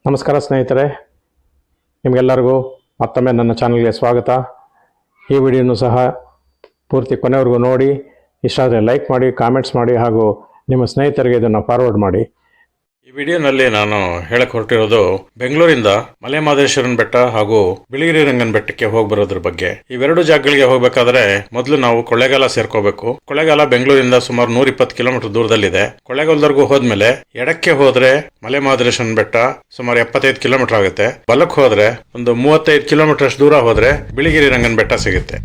ನಮಸ್ಕಾರ ಸ್ನೇಹಿತರೆ, ನಿಮಗೆಲ್ಲರಿಗೂ ಮತ್ತೊಮ್ಮೆ ನನ್ನ ಚಾನಲ್ಗೆ ಸ್ವಾಗತ. ಈ ವಿಡಿಯೋನು ಸಹ ಪೂರ್ತಿ ಕೊನೆವರೆಗೂ ನೋಡಿ, ಇಷ್ಟ ಆದರೆ ಲೈಕ್ ಮಾಡಿ, ಕಾಮೆಂಟ್ಸ್ ಮಾಡಿ ಹಾಗೂ ನಿಮ್ಮ ಸ್ನೇಹಿತರಿಗೆ ಇದನ್ನು ಫಾರ್ವರ್ಡ್ ಮಾಡಿ. ಈ ವಿಡಿಯೋನಲ್ಲಿ ನಾನು ಹೇಳಕ್ ಹೊರಟಿರೋದು ಬೆಂಗಳೂರಿಂದ ಮಲೆ ಮಹದೇಶ್ವರನ ಬೆಟ್ಟ ಹಾಗೂ ಬಿಳಿಗಿರಿ ರಂಗನ ಬೆಟ್ಟಕ್ಕೆ ಹೋಗಿ ಬರೋದ್ರ ಬಗ್ಗೆ. ಇವೆರಡು ಜಾಗಗಳಿಗೆ ಹೋಗ್ಬೇಕಾದ್ರೆ ಮೊದಲು ನಾವು ಕೊಳ್ಳೇಗಾಲ ಸೇರ್ಕೋಬೇಕು. ಕೊಳ್ಳೇಗಾಲ ಬೆಂಗಳೂರಿಂದ ಸುಮಾರು 120 ಕಿಲೋಮೀಟರ್ ದೂರದಲ್ಲಿದೆ. ಕೊಳ್ಳೇಗಾಲದವರೆಗೂ ಹೋದ್ಮೇಲೆ ಎಡಕ್ಕೆ ಹೋದ್ರೆ ಮಲೆ ಮಹದೇಶ್ವರನ ಬೆಟ್ಟ ಸುಮಾರು 75 ಕಿಲೋಮೀಟರ್ ಆಗುತ್ತೆ. ಬಲಕ್ಕೆ ಹೋದ್ರೆ ಒಂದು 35 ಕಿಲೋಮೀಟರ್ ಅಷ್ಟು ದೂರ ಹೋದ್ರೆ ಬಿಳಿಗಿರಿ ರಂಗನ ಬೆಟ್ಟ ಸಿಗುತ್ತೆ.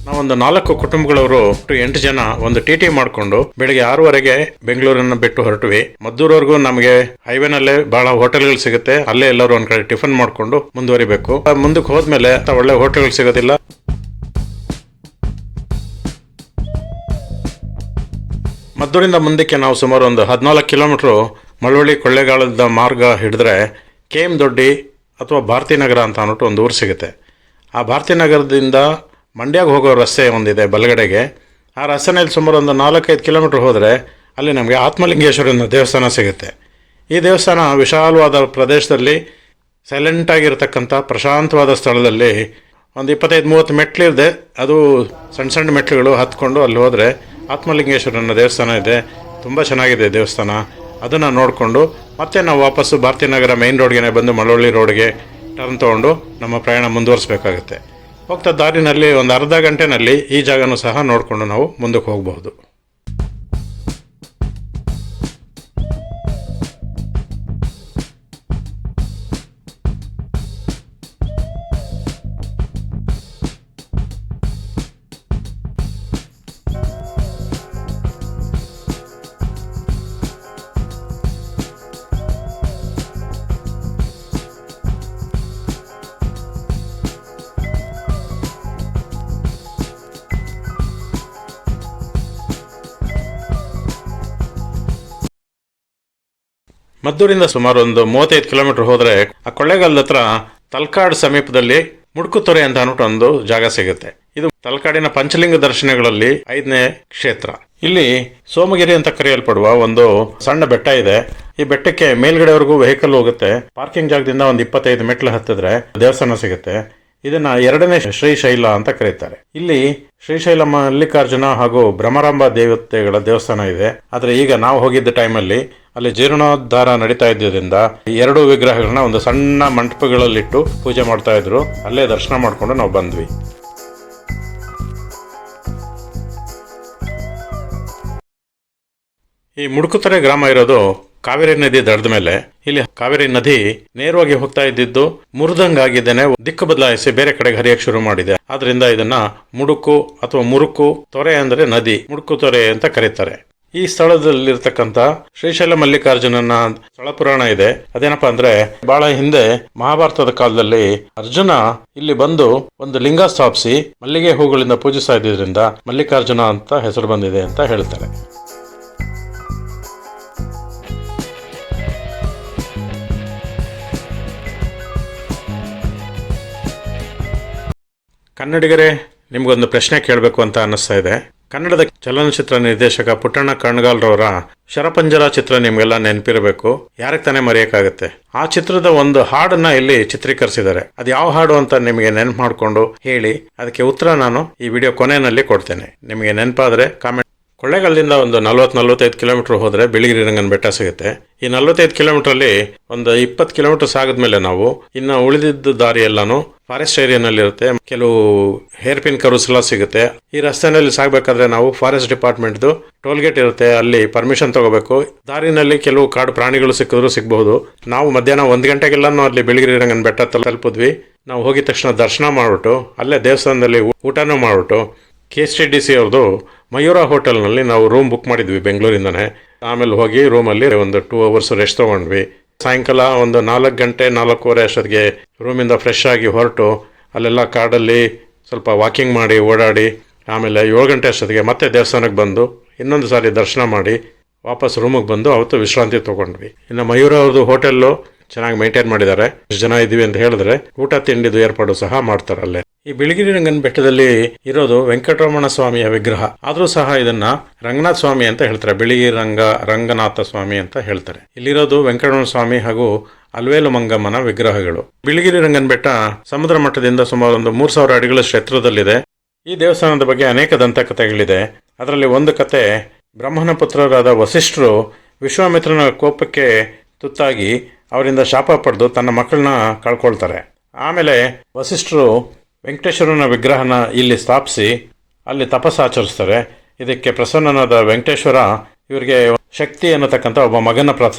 ನಾವೊಂದು 4 ಕುಟುಂಬಗಳವರು 8 ಜನ ಒಂದು ಟಿ ಮಾಡಿಕೊಂಡು ಬೆಳಿಗ್ಗೆ 6:30ಗೆ ಬೆಂಗಳೂರನ್ನ ಬಿಟ್ಟು ಹೊರಟ್ವಿ. ಮದ್ದೂರವರೆಗೂ ನಮಗೆ ಹೈವೇನಲ್ಲೇ ಬಹಳ ಹೋಟೆಲ್ಗಳು ಸಿಗುತ್ತೆ. ಅಲ್ಲೇ ಎಲ್ಲರೂ ಒಂದ್ ಕಡೆ ಟಿಫನ್ ಮಾಡ್ಕೊಂಡು ಮುಂದುವರಿಬೇಕು. ಮುಂದಕ್ಕೆ ಹೋದ್ಮೇಲೆ ಒಳ್ಳೆ ಹೋಟೆಲ್ಗಳು ಸಿಗೋದಿಲ್ಲ. ಮದ್ದೂರಿಂದ ಮುಂದಕ್ಕೆ ನಾವು ಸುಮಾರು ಒಂದು 14 ಕಿಲೋಮೀಟರ್ ಮಳವಳ್ಳಿ ಕೊಳ್ಳೇಗಾಲದ ಮಾರ್ಗ ಹಿಡಿದ್ರೆ KM ದೊಡ್ಡಿ ಅಥವಾ ಭಾರತೀನಗರ ಅಂತ ಅಂದ್ಬಿಟ್ಟು ಒಂದು ಊರು ಸಿಗುತ್ತೆ. ಆ ಭಾರತೀನಗರದಿಂದ ಮಂಡ್ಯಗೆ ಹೋಗೋ ರಸ್ತೆ ಒಂದಿದೆ ಬಲಗಡೆಗೆ. ಆ ರಸ್ತೆನಲ್ಲಿ ಸುಮಾರು ಒಂದು 4-5 ಕಿಲೋಮೀಟರ್ ಹೋದರೆ ಅಲ್ಲಿ ನಮಗೆ ಆತ್ಮಲಿಂಗೇಶ್ವರನ ದೇವಸ್ಥಾನ ಸಿಗುತ್ತೆ. ಈ ದೇವಸ್ಥಾನ ವಿಶಾಲವಾದ ಪ್ರದೇಶದಲ್ಲಿ ಸೈಲೆಂಟಾಗಿರ್ತಕ್ಕಂಥ ಪ್ರಶಾಂತವಾದ ಸ್ಥಳದಲ್ಲಿ ಒಂದು 25-30 ಮೆಟ್ಲಿದೆ. ಅದು ಸಣ್ಣ ಸಣ್ಣ ಮೆಟ್ಲುಗಳು ಹತ್ಕೊಂಡು ಅಲ್ಲಿ ಹೋದರೆ ಆತ್ಮಲಿಂಗೇಶ್ವರನ ದೇವಸ್ಥಾನ ಇದೆ. ತುಂಬ ಚೆನ್ನಾಗಿದೆ ದೇವಸ್ಥಾನ. ಅದನ್ನು ನೋಡಿಕೊಂಡು ಮತ್ತೆ ನಾವು ವಾಪಸ್ಸು ಭಾರತೀನಗರ ಮೇನ್ ರೋಡ್ಗೆ ಬಂದು ಮಳವಳ್ಳಿ ರೋಡ್ಗೆ ಟರ್ನ್ ತೊಗೊಂಡು ನಮ್ಮ ಪ್ರಯಾಣ ಮುಂದುವರಿಸಬೇಕಾಗುತ್ತೆ. ಹೋಗ್ತಾ ದಾರಿನಲ್ಲಿ ಒಂದು ಅರ್ಧ ಗಂಟೆನಲ್ಲಿ ಈ ಜಾಗನೂ ಸಹ ನೋಡಿಕೊಂಡು ನಾವು ಮುಂದಕ್ಕೆ ಹೋಗಬಹುದು. ಮದ್ದೂರಿಂದ ಸುಮಾರು ಒಂದು 35 ಕಿಲೋಮೀಟರ್ ಹೋದರೆ ಆ ಕೊಳ್ಳೇಗಾಲದ ಹತ್ರ ತಲಕಾಡು ಸಮೀಪದಲ್ಲಿ ಮುಡುಕುತೊರೆ ಅಂತ ಅಂದ್ಬಿಟ್ಟು ಒಂದು ಜಾಗ ಸಿಗುತ್ತೆ. ಇದು ತಲಕಾಡಿನ ಪಂಚಲಿಂಗ ದರ್ಶನಗಳಲ್ಲಿ 5ನೇ ಕ್ಷೇತ್ರ. ಇಲ್ಲಿ ಸೋಮಗಿರಿ ಅಂತ ಕರೆಯಲ್ಪಡುವ ಒಂದು ಸಣ್ಣ ಬೆಟ್ಟ ಇದೆ. ಈ ಬೆಟ್ಟಕ್ಕೆ ಮೇಲ್ಗಡೆವರೆಗೂ ವೆಹಿಕಲ್ ಹೋಗುತ್ತೆ. ಪಾರ್ಕಿಂಗ್ ಜಾಗದಿಂದ ಒಂದು 25 ಮೆಟ್ಲು ಹತ್ತಿದ್ರೆ ದೇವಸ್ಥಾನ ಸಿಗುತ್ತೆ. ಇದನ್ನ 2ನೇ ಶ್ರೀಶೈಲ ಅಂತ ಕರೀತಾರೆ. ಇಲ್ಲಿ ಶ್ರೀಶೈಲ ಮಲ್ಲಿಕಾರ್ಜುನ ಹಾಗೂ ಭ್ರಮರಾಂಬ ದೇವತೆಗಳ ದೇವಸ್ಥಾನ ಇದೆ. ಆದ್ರೆ ಈಗ ನಾವು ಹೋಗಿದ್ದ ಟೈಮಲ್ಲಿ ಅಲ್ಲಿ ಜೀರ್ಣೋದ್ಧಾರ ನಡೀತಾ ಇದ್ದರಿಂದ 2 ವಿಗ್ರಹಗಳನ್ನ ಒಂದು ಸಣ್ಣ ಮಂಟಪಗಳಲ್ಲಿಟ್ಟು ಪೂಜೆ ಮಾಡ್ತಾ ಇದ್ರು. ಅಲ್ಲೇ ದರ್ಶನ ಮಾಡ್ಕೊಂಡು ನಾವು ಬಂದ್ವಿ. ಈ ಮುಡುಕುತೊರೆ ಗ್ರಾಮ ಇರೋದು ಕಾವೇರಿ ನದಿ ದಡದ ಮೇಲೆ. ಇಲ್ಲಿ ಕಾವೇರಿ ನದಿ ನೇರವಾಗಿ ಹೋಗ್ತಾ ಇದ್ದಿದ್ದು ಮುರಿದಂಗಾಗಿದ್ದೇನೆ ದಿಕ್ಕು ಬದಲಾಯಿಸಿ ಬೇರೆ ಕಡೆಗೆ ಹರಿಯಕ್ಕೆ ಶುರು ಮಾಡಿದೆ. ಆದ್ರಿಂದ ಇದನ್ನ ಮುಡುಕು ಅಥವಾ ಮುರುಕು ತೊರೆ ಅಂದ್ರೆ ನದಿ, ಮುಡುಕು ತೊರೆ ಅಂತ ಕರೀತಾರೆ. ಈ ಸ್ಥಳದಲ್ಲಿರ್ತಕ್ಕಂಥ ಶ್ರೀಶೈಲ ಮಲ್ಲಿಕಾರ್ಜುನನ ಸ್ಥಳ ಪುರಾಣ ಇದೆ. ಅದೇನಪ್ಪಾ ಅಂದ್ರೆ ಬಹಳ ಹಿಂದೆ ಮಹಾಭಾರತದ ಕಾಲದಲ್ಲಿ ಅರ್ಜುನ ಇಲ್ಲಿ ಬಂದು ಒಂದು ಲಿಂಗ ಸ್ಥಾಪಿಸಿ ಮಲ್ಲಿಗೆ ಹೂಗಳಿಂದ ಪೂಜಿಸ್ತಾ ಇದ್ದಿದ್ರಿಂದ ಮಲ್ಲಿಕಾರ್ಜುನ ಅಂತ ಹೆಸರು ಬಂದಿದೆ ಅಂತ ಹೇಳ್ತಾರೆ. ಕನ್ನಡಿಗರೇ, ನಿಮ್ಗೊಂದು ಪ್ರಶ್ನೆ ಕೇಳಬೇಕು ಅಂತ ಅನ್ನಿಸ್ತಾ ಇದೆ. ಕನ್ನಡದ ಚಲನಚಿತ್ರ ನಿರ್ದೇಶಕ ಪುಟ್ಟಣ್ಣ ಕಣಗಾಲ್ರವರ ಶರಪಂಜರ ಚಿತ್ರ ನಿಮ್ಗೆಲ್ಲ ನೆನಪಿರಬೇಕು. ಯಾರಿಗೆ ತಾನೇ ಮರೆಯಕ್ಕಾಗತ್ತೆ. ಆ ಚಿತ್ರದ ಒಂದು ಹಾಡನ್ನ ಇಲ್ಲಿ ಚಿತ್ರೀಕರಿಸಿದ್ದಾರೆ. ಅದು ಯಾವ ಹಾಡು ಅಂತ ನಿಮಗೆ ನೆನಪು ಮಾಡಿಕೊಂಡು ಹೇಳಿ. ಅದಕ್ಕೆ ಉತ್ತರ ನಾನು ಈ ವಿಡಿಯೋ ಕೊನೆಯಲ್ಲಿ ಕೊಡ್ತೇನೆ. ನಿಮಗೆ ನೆನಪಾದ್ರೆ ಕಾಮೆಂಟ್. ಕೊಳ್ಳೇಗಾಲದಿಂದ ಒಂದು 40-45 ಕಿಲೋಮೀಟರ್ ಹೋದ್ರೆ ಬಿಳಿಗಿರಿ ರಂಗನ ಬೆಟ್ಟ ಸಿಗುತ್ತೆ. ಈ 45 ಕಿಲೋಮೀಟರ್ಲ್ಲಿ ಒಂದು 20 ಕಿಲೋಮೀಟರ್ ಸಾಗಿದ್ಮೇಲೆ ನಾವು ಇನ್ನು ಉಳಿದಿದ್ದ ದಾರಿ ಎಲ್ಲಾನು ಫಾರೆಸ್ಟ್ ಏರಿಯಾನಲ್ಲಿ ಇರುತ್ತೆ. ಕೆಲವು ಹೇರ್ ಪಿನ್ ಕರ್ವ್ಸ್ ಎಲ್ಲ ಸಿಗುತ್ತೆ. ಈ ರಸ್ತೆನಲ್ಲಿ ಸಾಗಬೇಕಾದ್ರೆ ನಾವು ಫಾರೆಸ್ಟ್ ಡಿಪಾರ್ಟ್ಮೆಂಟ್ದು ಟೋಲ್ ಗೇಟ್ ಇರುತ್ತೆ. ಅಲ್ಲಿ ಪರ್ಮಿಷನ್ ತಗೋಬೇಕು. ದಾರಿನಲ್ಲಿ ಕೆಲವು ಕಾಡು ಪ್ರಾಣಿಗಳು ಸಿಕ್ಕಿದ್ರು ಸಿಗಬಹುದು. ನಾವು ಮಧ್ಯಾಹ್ನ 1 ಗಂಟೆಗೆಲ್ಲಾನು ಅಲ್ಲಿ ಬಿಳಿಗಿರಿ ರಂಗನ ಬೆಟ್ಟ ತಲುಪಿದ್ವಿ. ನಾವು ಹೋಗಿದ ತಕ್ಷಣ ದರ್ಶನ ಮಾಡ್ಬಿಟ್ಟು ಅಲ್ಲೇ ದೇವಸ್ಥಾನದಲ್ಲಿ ಊಟನೂ ಮಾಡ್ಬಿಟ್ಟು KSTDC ಅವ್ರದ್ದು ಮಯೂರ ಹೋಟೆಲ್ನಲ್ಲಿ ನಾವು ರೂಮ್ ಬುಕ್ ಮಾಡಿದ್ವಿ ಬೆಂಗಳೂರಿಂದನೇ. ಆಮೇಲೆ ಹೋಗಿ ರೂಮಲ್ಲಿ ಒಂದು 2 ಅವರ್ಸ್ ರೆಸ್ಟ್ ತೊಗೊಂಡ್ವಿ. ಸಾಯಂಕಾಲ ಒಂದು 4 ಗಂಟೆ 4:15 ಅಷ್ಟೊತ್ತಿಗೆ ರೂಮಿಂದ ಫ್ರೆಶ್ ಆಗಿ ಹೊರಟು ಅಲ್ಲೆಲ್ಲ ಕಾಡಲ್ಲಿ ಸ್ವಲ್ಪ ವಾಕಿಂಗ್ ಮಾಡಿ ಓಡಾಡಿ ಆಮೇಲೆ 7 ಗಂಟೆ ಅಷ್ಟೊತ್ತಿಗೆ ಮತ್ತೆ ದೇವಸ್ಥಾನಕ್ಕೆ ಬಂದು ಇನ್ನೊಂದು ಸಾರಿ ದರ್ಶನ ಮಾಡಿ ವಾಪಸ್ ರೂಮಿಗೆ ಬಂದು ಅವತ್ತು ವಿಶ್ರಾಂತಿ ತೊಗೊಂಡ್ವಿ. ಇನ್ನು ಮಯೂರ ಅವ್ರದ್ದು ಹೋಟೆಲ್ಲು ಚೆನ್ನಾಗಿ ಮೇಂಟೈನ್ ಮಾಡಿದ್ದಾರೆ. ಎಷ್ಟು ಜನ ಇದ್ದೀವಿ ಅಂತ ಹೇಳಿದ್ರೆ ಊಟ ತಿಂಡಿದು ಏರ್ಪಾಡು ಸಹ ಮಾಡ್ತಾರೆ ಅಲ್ಲೇ. ಈ ಬಿಳಿಗಿರಿ ರಂಗನ ಬೆಟ್ಟದಲ್ಲಿ ಇರೋದು ವೆಂಕಟರಮಣ ಸ್ವಾಮಿಯ ವಿಗ್ರಹ. ಆದರೂ ಸಹ ಇದನ್ನ ರಂಗನಾಥ ಸ್ವಾಮಿ ಅಂತ ಹೇಳ್ತಾರೆ. ಬಿಳಿಗಿರಿ ರಂಗನಾಥ ಸ್ವಾಮಿ ಅಂತ ಹೇಳ್ತಾರೆ. ಇಲ್ಲಿರೋದು ವೆಂಕಟರಮಣ ಸ್ವಾಮಿ ಹಾಗೂ ಅಲ್ವೇಲು ಮಂಗಮ್ಮನ ವಿಗ್ರಹಗಳು. ಬಿಳಿಗಿರಿ ರಂಗನ ಬೆಟ್ಟ ಸಮುದ್ರ ಮಟ್ಟದಿಂದ ಸುಮಾರು ಒಂದು 3000 ಅಡಿಗಳಷ್ಟು ಎತ್ತರದಲ್ಲಿದೆ. ಈ ದೇವಸ್ಥಾನದ ಬಗ್ಗೆ ಅನೇಕ ದಂತಕಥೆಗಳಿದೆ. ಅದರಲ್ಲಿ ಒಂದು ಕತೆ, ಬ್ರಹ್ಮನ ಪುತ್ರರಾದ ವಸಿಷ್ಠರು ವಿಶ್ವಾಮಿತ್ರನ ಕೋಪಕ್ಕೆ ತುತ್ತಾಗಿ ಅವರಿಂದ ಶಾಪ ಪಡೆದು ತನ್ನ ಮಕ್ಕಳನ್ನ ಕಳ್ಕೊಳ್ತಾರೆ. ಆಮೇಲೆ ವಸಿಷ್ಠರು ವೆಂಕಟೇಶ್ವರನ ವಿಗ್ರಹನ ಇಲ್ಲಿ ಸ್ಥಾಪಿಸಿ ಅಲ್ಲಿ ತಪಸ್ಸು ಆಚರಿಸ್ತಾರೆ. ಇದಕ್ಕೆ ಪ್ರಸನ್ನನಾದ ವೆಂಕಟೇಶ್ವರ ಇವರಿಗೆ ಶಕ್ತಿ ಅನ್ನತಕ್ಕಂಥ ಒಬ್ಬ ಮಗನ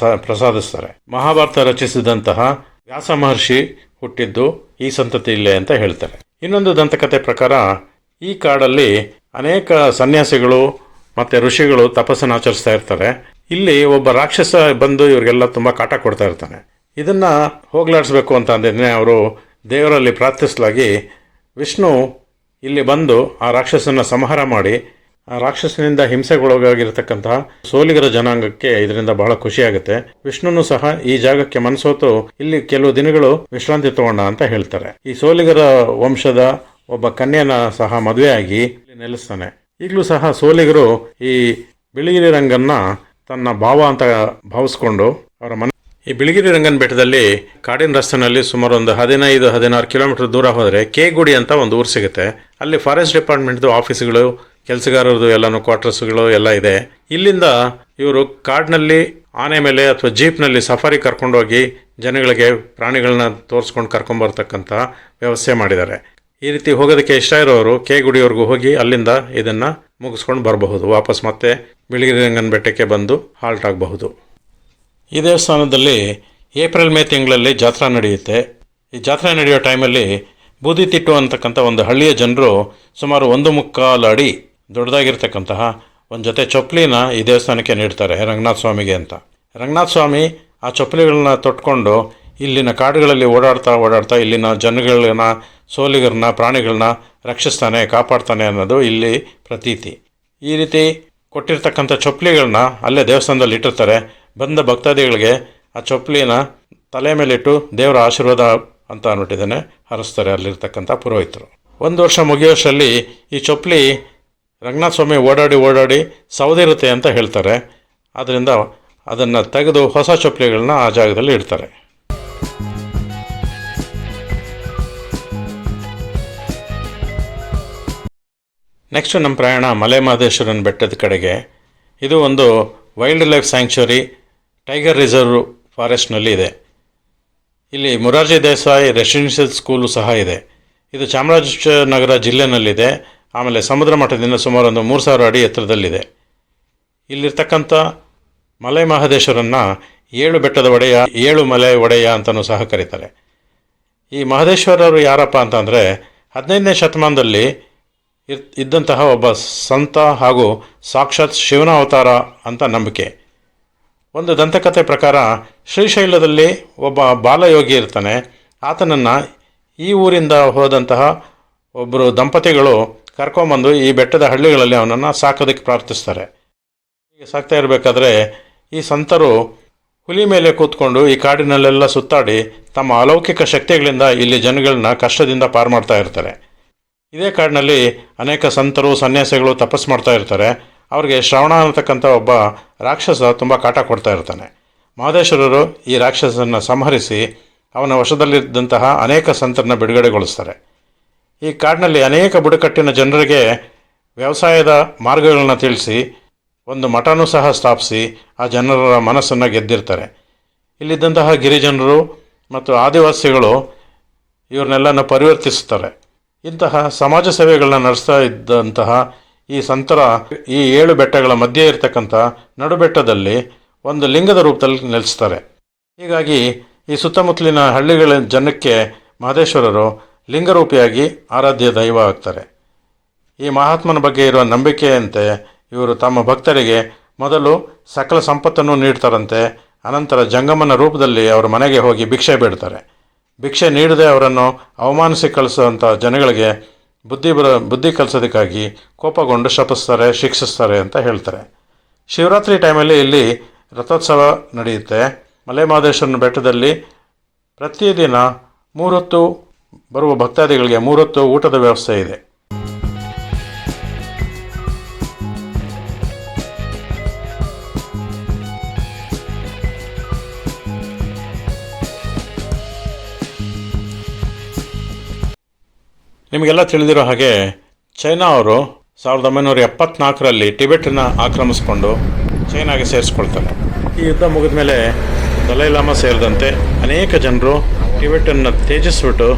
ಪ್ರಸಾದಿಸ್ತಾರೆ. ಮಹಾಭಾರತ ರಚಿಸಿದಂತಹ ವ್ಯಾಸ ಮಹರ್ಷಿ ಹುಟ್ಟಿದ್ದು ಈ ಸಂತತಿಯಲ್ಲೇ ಅಂತ ಹೇಳ್ತಾರೆ. ಇನ್ನೊಂದು ದಂತಕಥೆ ಪ್ರಕಾರ ಈ ಕಾಡಲ್ಲಿ ಅನೇಕ ಸನ್ಯಾಸಿಗಳು ಮತ್ತು ಋಷಿಗಳು ತಪಸ್ಸನ್ನು ಆಚರಿಸ್ತಾ ಇರ್ತಾರೆ. ಇಲ್ಲಿ ಒಬ್ಬ ರಾಕ್ಷಸ ಬಂದು ಇವರಿಗೆಲ್ಲ ತುಂಬ ಕಾಟ ಕೊಡ್ತಾ ಇರ್ತಾನೆ. ಇದನ್ನು ಹೋಗಲಾಡಿಸ್ಬೇಕು ಅಂತ ಅಂದಿದ್ರೆ ಅವರು ದೇವರಲ್ಲಿ ಪ್ರಾರ್ಥಿಸಲಾಗಿ ವಿಷ್ಣು ಇಲ್ಲಿ ಬಂದು ಆ ರಾಕ್ಷಸನ ಸಂಹಾರ ಮಾಡಿ ಆ ರಾಕ್ಷಸನಿಂದ ಹಿಂಸೆಗೊಳಗಾಗಿರ್ತಕ್ಕಂತಹ ಸೋಲಿಗರ ಜನಾಂಗಕ್ಕೆ ಇದರಿಂದ ಬಹಳ ಖುಷಿಯಾಗುತ್ತೆ. ವಿಷ್ಣುನು ಸಹ ಈ ಜಾಗಕ್ಕೆ ಮನಸೋತು ಇಲ್ಲಿ ಕೆಲವು ದಿನಗಳು ವಿಶ್ರಾಂತಿ ತಗೊಂಡ ಅಂತ ಹೇಳ್ತಾರೆ. ಈ ಸೋಲಿಗರ ವಂಶದ ಒಬ್ಬ ಕನ್ಯೆನ ಸಹ ಮದುವೆಯಾಗಿ ಇಲ್ಲಿ ನೆಲೆಸ್ತಾನೆ. ಈಗಲೂ ಸಹ ಸೋಲಿಗರು ಈ ಬಿಳಿಗಿರಿ ರಂಗನ್ನ ತನ್ನ ಭಾವ ಅಂತ ಭಾವಿಸ್ಕೊಂಡು ಅವರ ಈ ಬಿಳಿಗಿರಿ ರಂಗನ ಬೆಟ್ಟದಲ್ಲಿ ಕಾಡಿನ ರಸ್ತೆನಲ್ಲಿ ಸುಮಾರು ಒಂದು 15-16 ಕಿಲೋಮೀಟರ್ ದೂರ ಹೋದರೆ ಕೇಗುಡಿ ಅಂತ ಒಂದು ಊರು ಸಿಗುತ್ತೆ. ಅಲ್ಲಿ ಫಾರೆಸ್ಟ್ ಡಿಪಾರ್ಟ್ಮೆಂಟ್ದು ಆಫೀಸ್ಗಳು, ಕೆಲಸಗಾರರದು ಎಲ್ಲನೂ ಕ್ವಾರ್ಟರ್ಸ್ಗಳು ಎಲ್ಲ ಇದೆ. ಇಲ್ಲಿಂದ ಇವರು ಕಾಡಿನಲ್ಲಿ ಆನೆ ಮೇಲೆ ಅಥವಾ ಜೀಪ್ನಲ್ಲಿ ಸಫಾರಿ ಕರ್ಕೊಂಡೋಗಿ ಜನಗಳಿಗೆ ಪ್ರಾಣಿಗಳನ್ನ ತೋರಿಸ್ಕೊಂಡು ಕರ್ಕೊಂಬರ್ತಕ್ಕಂಥ ವ್ಯವಸ್ಥೆ ಮಾಡಿದ್ದಾರೆ. ಈ ರೀತಿ ಹೋಗೋದಕ್ಕೆ ಇಷ್ಟ ಇರೋರು ಕೇಗುಡಿಯವರೆಗೂ ಹೋಗಿ ಅಲ್ಲಿಂದ ಇದನ್ನು ಮುಗಿಸ್ಕೊಂಡು ಬರಬಹುದು. ವಾಪಸ್ ಮತ್ತೆ ಬಿಳಿಗಿರಿ ರಂಗನ ಬೆಟ್ಟಕ್ಕೆ ಬಂದು ಹಾಲ್ಟ್ ಆಗಬಹುದು. ಈ ದೇವಸ್ಥಾನದಲ್ಲಿ ಏಪ್ರಿಲ್ ಮೇ ತಿಂಗಳಲ್ಲಿ ಜಾತ್ರಾ ನಡೆಯುತ್ತೆ. ಈ ಜಾತ್ರೆ ನಡೆಯೋ ಟೈಮಲ್ಲಿ ಬೂದಿತಿಟ್ಟು ಅಂತಕ್ಕಂಥ ಒಂದು ಹಳ್ಳಿಯ ಜನರು ಸುಮಾರು 1.25 ಅಡಿ ದೊಡ್ಡದಾಗಿರ್ತಕ್ಕಂತಹ ಒಂದು ಜೊತೆ ಚೊಪ್ಲಿನ ಈ ದೇವಸ್ಥಾನಕ್ಕೆ ನೀಡ್ತಾರೆ ರಂಗನಾಥ ಸ್ವಾಮಿಗೆ ಅಂತ. ರಂಗನಾಥ ಸ್ವಾಮಿ ಆ ಚೊಪ್ಲಿಗಳನ್ನ ತೊಟ್ಕೊಂಡು ಇಲ್ಲಿನ ಕಾಡುಗಳಲ್ಲಿ ಓಡಾಡ್ತಾ ಇಲ್ಲಿನ ಜನಗಳನ್ನ, ಸೋಲಿಗರನ್ನ, ಪ್ರಾಣಿಗಳನ್ನ ರಕ್ಷಿಸ್ತಾನೆ, ಕಾಪಾಡ್ತಾನೆ ಅನ್ನೋದು ಇಲ್ಲಿ ಪ್ರತೀತಿ. ಈ ರೀತಿ ಕೊಟ್ಟಿರ್ತಕ್ಕಂಥ ಚೊಪ್ಲಿಗಳನ್ನ ಅಲ್ಲೇ ದೇವಸ್ಥಾನದಲ್ಲಿ ಇಟ್ಟಿರ್ತಾರೆ. ಬಂದ ಭಕ್ತಾದಿಗಳಿಗೆ ಆ ಚೊಪ್ಲಿನ ತಲೆ ಮೇಲಿಟ್ಟು ದೇವರ ಆಶೀರ್ವಾದ ಅಂತ ಅಂದ್ಬಿಟ್ಟಿದ್ದಾನೆ ಹರಿಸ್ತಾರೆ ಅಲ್ಲಿರ್ತಕ್ಕಂಥ ಪುರೋಹಿತರು. 1 ವರ್ಷ ಮುಗಿಯೋಷ್ಟರಲ್ಲಿ ಈ ಚೊಪ್ಲಿ ರಂಗನಾಥ ಸ್ವಾಮಿ ಓಡಾಡಿ ಸೌದಿರುತ್ತೆ ಅಂತ ಹೇಳ್ತಾರೆ. ಆದ್ದರಿಂದ ಅದನ್ನು ತೆಗೆದು ಹೊಸ ಚೊಪ್ಲಿಗಳನ್ನ ಆ ಜಾಗದಲ್ಲಿ ಇಡ್ತಾರೆ. ನೆಕ್ಸ್ಟ್ ನಮ್ಮ ಪ್ರಯಾಣ ಮಲೆ ಮಹದೇಶ್ವರನ ಬೆಟ್ಟದ ಕಡೆಗೆ. ಇದು ಒಂದು wildlife sanctuary, tiger reserve ಫಾರೆಸ್ಟ್ನಲ್ಲಿ ಇದೆ. ಇಲ್ಲಿ ಮೊರಾರ್ಜಿ ದೇಸಾಯಿ ರೆಸಿಡೆನ್ಷಿಯಲ್ ಸ್ಕೂಲು ಸಹ ಇದೆ. ಇದು ಚಾಮರಾಜನಗರ ಜಿಲ್ಲೆನಲ್ಲಿದೆ. ಆಮೇಲೆ ಸಮುದ್ರ ಮಟ್ಟದಿಂದ ಸುಮಾರು ಒಂದು 3000 ಅಡಿ ಎತ್ತರದಲ್ಲಿದೆ. ಇಲ್ಲಿರ್ತಕ್ಕಂಥ ಮಲೆ ಮಹದೇಶ್ವರನ್ನ 7 ಬೆಟ್ಟದ ಒಡೆಯ, 7 ಮಲೆ ಒಡೆಯ ಅಂತಲೂ ಸಹ ಕರೀತಾರೆ. ಈ ಮಹದೇಶ್ವರರು ಯಾರಪ್ಪ ಅಂತಂದರೆ 15ನೇ ಶತಮಾನದಲ್ಲಿ ಇದ್ದಂತಹ ಒಬ್ಬ ಸಂತ ಹಾಗೂ ಸಾಕ್ಷಾತ್ ಶಿವನ ಅವತಾರ ಅಂತ ನಂಬಿಕೆ. ಒಂದು ದಂತಕಥೆ ಪ್ರಕಾರ ಶ್ರೀಶೈಲದಲ್ಲಿ ಒಬ್ಬ ಬಾಲಯೋಗಿ ಇರ್ತಾನೆ. ಆತನನ್ನು ಈ ಊರಿಂದ ಹೋದಂತಹ ಒಬ್ಬರು ದಂಪತಿಗಳು ಕರ್ಕೊಂಬಂದು ಈ ಬೆಟ್ಟದ ಹಳ್ಳಿಗಳಲ್ಲಿ ಅವನನ್ನು ಸಾಕೋದಕ್ಕೆ ಪ್ರಾರ್ಥಿಸ್ತಾರೆ. ಹೀಗೆ ಸಾಕ್ತಾ ಇರಬೇಕಾದ್ರೆ ಈ ಸಂತರು ಹುಲಿ ಮೇಲೆ ಕೂತ್ಕೊಂಡು ಈ ಕಾಡಿನಲ್ಲೆಲ್ಲ ಸುತ್ತಾಡಿ ತಮ್ಮ ಅಲೌಕಿಕ ಶಕ್ತಿಗಳಿಂದ ಇಲ್ಲಿ ಜನಗಳನ್ನ ಕಷ್ಟದಿಂದ ಪಾರು ಮಾಡ್ತಾ ಇರ್ತಾರೆ. ಇದೇ ಕಾಡಿನಲ್ಲಿ ಅನೇಕ ಸಂತರು, ಸನ್ಯಾಸಿಗಳು ತಪಸ್ಸು ಮಾಡ್ತಾ ಇರ್ತಾರೆ. ಅವ್ರಿಗೆ ಶ್ರವಣ ಅನ್ನತಕ್ಕಂಥ ಒಬ್ಬ ರಾಕ್ಷಸ ತುಂಬ ಕಾಟ ಕೊಡ್ತಾ ಇರ್ತಾನೆ. ಮಹದೇಶ್ವರರು ಈ ರಾಕ್ಷಸನ್ನು ಸಂಹರಿಸಿ ಅವನ ವಶದಲ್ಲಿದ್ದಂತಹ ಅನೇಕ ಸಂತರನ್ನ ಬಿಡುಗಡೆಗೊಳಿಸ್ತಾರೆ. ಈ ಕಾಡಿನಲ್ಲಿ ಅನೇಕ ಬುಡಕಟ್ಟಿನ ಜನರಿಗೆ ವ್ಯವಸಾಯದ ಮಾರ್ಗಗಳನ್ನ ತಿಳಿಸಿ ಒಂದು ಮಠನೂ ಸಹ ಸ್ಥಾಪಿಸಿ ಆ ಜನರ ಮನಸ್ಸನ್ನು ಗೆದ್ದಿರ್ತಾರೆ. ಇಲ್ಲಿದ್ದಂತಹ ಗಿರಿಜನರು ಮತ್ತು ಆದಿವಾಸಿಗಳು ಇವ್ರನ್ನೆಲ್ಲನ ಪರಿವರ್ತಿಸುತ್ತಾರೆ. ಇಂತಹ ಸಮಾಜ ಸೇವೆಗಳನ್ನ ನಡೆಸ್ತಾ ಇದ್ದಂತಹ ಈ ಸಂತರ ಈ 7 ಬೆಟ್ಟಗಳ ಮಧ್ಯೆ ಇರತಕ್ಕಂಥ ನಡುಬೆಟ್ಟದಲ್ಲಿ ಒಂದು ಲಿಂಗದ ರೂಪದಲ್ಲಿ ನೆಲೆಸ್ತಾರೆ. ಹೀಗಾಗಿ ಈ ಸುತ್ತಮುತ್ತಲಿನ ಹಳ್ಳಿಗಳ ಜನಕ್ಕೆ ಮಹದೇಶ್ವರರು ಲಿಂಗರೂಪಿಯಾಗಿ ಆರಾಧ್ಯ ದೈವ ಆಗ್ತಾರೆ. ಈ ಮಹಾತ್ಮನ ಬಗ್ಗೆ ಇರುವ ನಂಬಿಕೆಯಂತೆ ಇವರು ತಮ್ಮ ಭಕ್ತರಿಗೆ ಮೊದಲು ಸಕಲ ಸಂಪತ್ತನ್ನು ನೀಡ್ತಾರಂತೆ. ಅನಂತರ ಜಂಗಮನ ರೂಪದಲ್ಲಿ ಅವರ ಮನೆಗೆ ಹೋಗಿ ಭಿಕ್ಷೆ ಬೇಡ್ತಾರೆ. ಭಿಕ್ಷೆ ನೀಡದೆ ಅವರನ್ನು ಅವಮಾನಿಸಿ ಕಳಿಸುವಂಥ ಜನಗಳಿಗೆ ಬುದ್ಧಿ ಕಲಿಸೋದಕ್ಕಾಗಿ ಕೋಪಗೊಂಡು ಶಪಿಸ್ತಾರೆ, ಶಿಕ್ಷಿಸ್ತಾರೆ ಅಂತ ಹೇಳ್ತಾರೆ. ಶಿವರಾತ್ರಿ ಟೈಮಲ್ಲಿ ಇಲ್ಲಿ ರಥೋತ್ಸವ ನಡೆಯುತ್ತೆ. ಮಲೆ ಮಹದೇಶ್ವರನ ಬೆಟ್ಟದಲ್ಲಿ ಪ್ರತಿದಿನ 3 ಹೊತ್ತು ಬರುವ ಭಕ್ತಾದಿಗಳಿಗೆ 3 ಹೊತ್ತು ಊಟದ ವ್ಯವಸ್ಥೆ ಇದೆ. ನಿಮಗೆಲ್ಲ ತಿಳಿದಿರೋ ಹಾಗೆ ಚೈನಾ ಅವರು 1974ರಲ್ಲಿ ಟಿಬೆಟನ್ನು ಆಕ್ರಮಿಸಿಕೊಂಡು ಚೈನಾಗೆ ಸೇರಿಸ್ಕೊಳ್ತಾರೆ. ಈ ಯುದ್ಧ ಮುಗಿದ ಮೇಲೆ ದಲೈಲಾಮಾ ಸೇರಿದಂತೆ ಅನೇಕ ಜನರು ಟಿಬೆಟನ್ನು ತ್ಯಜಿಸ್ಬಿಟ್ಟು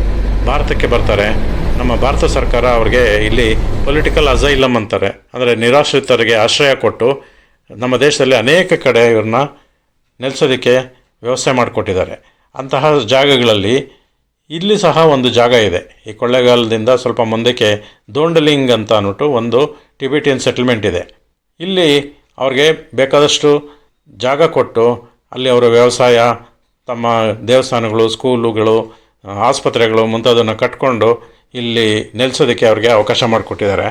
ಭಾರತಕ್ಕೆ ಬರ್ತಾರೆ. ನಮ್ಮ ಭಾರತ ಸರ್ಕಾರ ಅವ್ರಿಗೆ ಇಲ್ಲಿ ಪೊಲಿಟಿಕಲ್ ಅಸೈಲಮ್ ಅಂತಾರೆ, ಅಂದರೆ ನಿರಾಶ್ರಿತರಿಗೆ ಆಶ್ರಯ ಕೊಟ್ಟು ನಮ್ಮ ದೇಶದಲ್ಲಿ ಅನೇಕ ಕಡೆ ಇವ್ರನ್ನ ನೆಲೆಸೋದಕ್ಕೆ ವ್ಯವಸ್ಥೆ ಮಾಡಿಕೊಟ್ಟಿದ್ದಾರೆ. ಅಂತಹ ಜಾಗಗಳಲ್ಲಿ ಇಲ್ಲಿ ಸಹ ಒಂದು ಜಾಗ ಇದೆ. ಈ ಕೊಳ್ಳೇಗಾಲದಿಂದ ಸ್ವಲ್ಪ ಮುಂದಕ್ಕೆ ದೋಂಡಲಿಂಗ್ ಅಂತ ಅಂದ್ಬಿಟ್ಟು ಒಂದು ಟಿಬೆಟಿಯನ್ ಸೆಟಲ್ಮೆಂಟ್ ಇದೆ. ಇಲ್ಲಿ ಅವ್ರಿಗೆ ಬೇಕಾದಷ್ಟು ಜಾಗ ಕೊಟ್ಟು ಅಲ್ಲಿ ಅವರ ವ್ಯವಸಾಯ, ತಮ್ಮ ದೇವಸ್ಥಾನಗಳು, ಸ್ಕೂಲುಗಳು, ಆಸ್ಪತ್ರೆಗಳು ಮುಂತಾದನ್ನು ಕಟ್ಕೊಂಡು ಇಲ್ಲಿ ನೆಲೆಸೋದಕ್ಕೆ ಅವ್ರಿಗೆ ಅವಕಾಶ ಮಾಡಿಕೊಟ್ಟಿದ್ದಾರೆ.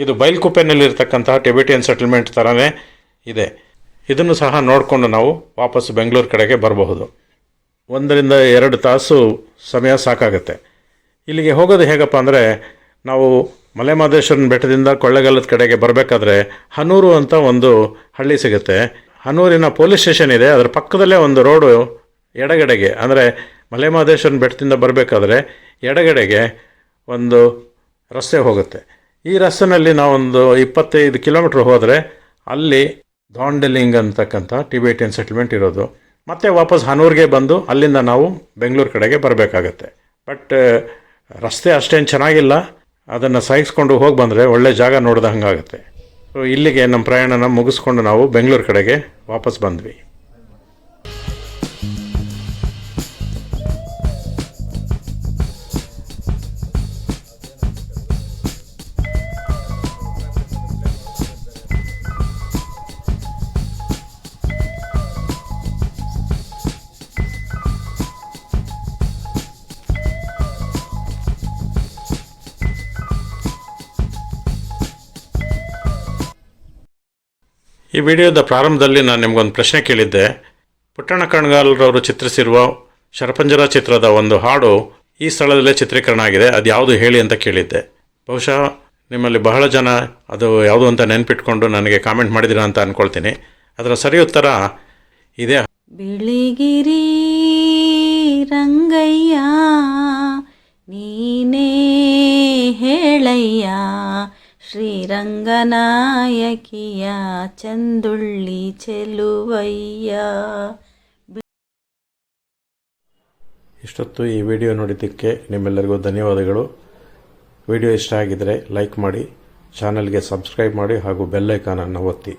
ಇದು ಬೈಲ್ಕುಪ್ಪೆನಲ್ಲಿರ್ತಕ್ಕಂತಹ ಟಿಬೆಟಿಯನ್ ಸೆಟಲ್ಮೆಂಟ್ ಥರನೇ ಇದೆ. ಇದನ್ನು ಸಹ ನೋಡಿಕೊಂಡು ನಾವು ವಾಪಸ್ ಬೆಂಗಳೂರು ಕಡೆಗೆ ಬರಬಹುದು. 1 ರಿಂದ 2 ತಾಸು ಸಮಯ ಸಾಕಾಗುತ್ತೆ. ಇಲ್ಲಿಗೆ ಹೋಗೋದು ಹೇಗಪ್ಪ ಅಂದರೆ, ನಾವು ಮಲೆಮಹದೇಶ್ವರನ ಬೆಟ್ಟದಿಂದ ಕೊಳ್ಳೇಗಾಲದ ಕಡೆಗೆ ಬರಬೇಕಾದ್ರೆ ಹನೂರು ಅಂತ ಒಂದು ಹಳ್ಳಿ ಸಿಗುತ್ತೆ. ಹನೂರಿನ ಪೊಲೀಸ್ ಸ್ಟೇಷನ್ ಇದೆ. ಅದರ ಪಕ್ಕದಲ್ಲೇ ಒಂದು ರೋಡು ಎಡಗಡೆಗೆ, ಅಂದರೆ ಮಲೆಮಹದೇಶ್ವರನ ಬೆಟ್ಟದಿಂದ ಬರಬೇಕಾದ್ರೆ ಎಡಗಡೆಗೆ ಒಂದು ರಸ್ತೆ ಹೋಗುತ್ತೆ. ಈ ರಸ್ತೆಯಲ್ಲಿ ನಾವೊಂದು 25 ಕಿಲೋಮೀಟ್ರ್ ಹೋದರೆ ಅಲ್ಲಿ ದೋಂಡಲಿಂಗ್ ಅಂತಕ್ಕಂಥ ಟಿಬೆಟಿಯನ್ ಸೆಟಲ್ಮೆಂಟ್ ಇರೋದು. ಮತ್ತೆ ವಾಪಸ್ ಹನೂರಿಗೆ ಬಂದು ಅಲ್ಲಿಂದ ನಾವು ಬೆಂಗಳೂರು ಕಡೆಗೆ ಬರಬೇಕಾಗತ್ತೆ. ಬಟ್ ರಸ್ತೆ ಅಷ್ಟೇನು ಚೆನ್ನಾಗಿಲ್ಲ. ಅದನ್ನು ಸಹಿಸ್ಕೊಂಡು ಹೋಗಿ ಬಂದರೆ ಒಳ್ಳೆ ಜಾಗ ನೋಡಿದ ಹಂಗಾಗುತ್ತೆ. ಸೊ ಇಲ್ಲಿಗೆ ನಮ್ಮ ಪ್ರಯಾಣನ ಮುಗಿಸ್ಕೊಂಡು ನಾವು ಬೆಂಗಳೂರು ಕಡೆಗೆ ವಾಪಸ್ ಬಂದ್ವಿ. ಈ ವಿಡಿಯೋದ ಪ್ರಾರಂಭದಲ್ಲಿ ನಾನು ನಿಮಗೊಂದು ಪ್ರಶ್ನೆ ಕೇಳಿದ್ದೆ. ಪುಟ್ಟಣ್ಣ ಕಣಗಾಲ್ರವರು ಚಿತ್ರಿಸಿರುವ ಶರಪಂಜರ ಚಿತ್ರದ ಒಂದು ಹಾಡು ಈ ಸ್ಥಳದಲ್ಲೇ ಚಿತ್ರೀಕರಣ ಆಗಿದೆ, ಅದು ಯಾವುದು ಹೇಳಿ ಅಂತ ಕೇಳಿದ್ದೆ. ಬಹುಶಃ ನಿಮ್ಮಲ್ಲಿ ಬಹಳ ಜನ ಅದು ಯಾವುದು ಅಂತ ನೆನಪಿಟ್ಕೊಂಡು ನನಗೆ ಕಾಮೆಂಟ್ ಮಾಡಿದ್ದೀರಾ ಅಂತ ಅಂದ್ಕೊಳ್ತೀನಿ. ಅದರ ಸರಿ ಉತ್ತರ ಇದೆ. ಬಿಳಿಗಿರಿ ರಂಗಯ್ಯ ನೀನೇ ಹೇಳಯ್ಯ, ಶ್ರೀರಂಗನಾಯಕಿಯ ಚಂದುಳ್ಳಿ ಚೆಲುವಯ್ಯ. ಇಷ್ಟೊತ್ತು ಈ ವಿಡಿಯೋ ನೋಡಿದ್ದಕ್ಕೆ ನಿಮ್ಮೆಲ್ಲರಿಗೂ ಧನ್ಯವಾದಗಳು. ವಿಡಿಯೋ ಇಷ್ಟ ಆಗಿದ್ದರೆ ಲೈಕ್ ಮಾಡಿ, ಚಾನಲ್ಗೆ ಸಬ್ಸ್ಕ್ರೈಬ್ ಮಾಡಿ ಹಾಗೂ ಬೆಲ್ ಐಕಾನನ್ನು ಒತ್ತಿ.